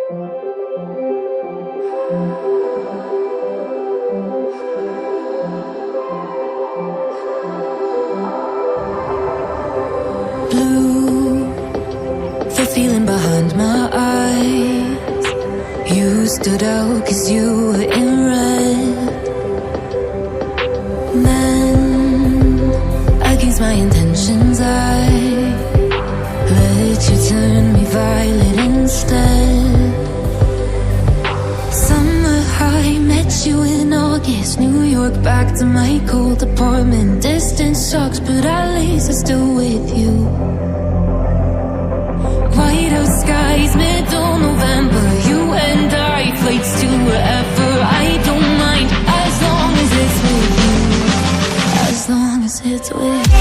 Blue, the feeling behind my eyes. You stood out 'cause you were in red. Men, against my intentions, I let you turn me violet instead. Summer high, met you in August. New York, back to my cold apartment. Distance sucks, but at least I'm still with you. White out skies, middle November. You and I, flights to wherever. I don't mind, as long as it's with you. As long as it's with you.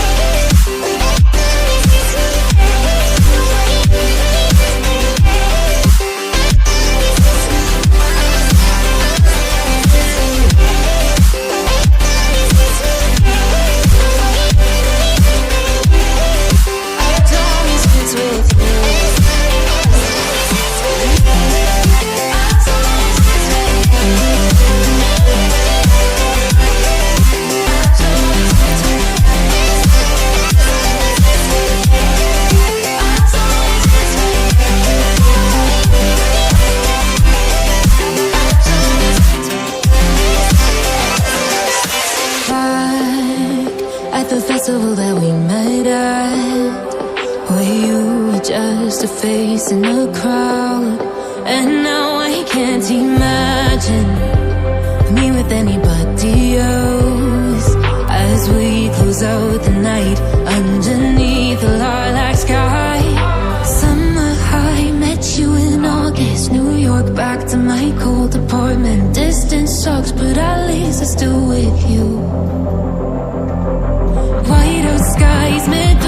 The festival that we met at, where you were just a face in the crowd. And now I can't imagine me with anybody else. As we close out the night underneath the lilac sky. Summer high, met you in August. New York, back to my cold apartment. Distance sucks, but at least I'm still with you. White out skies, mid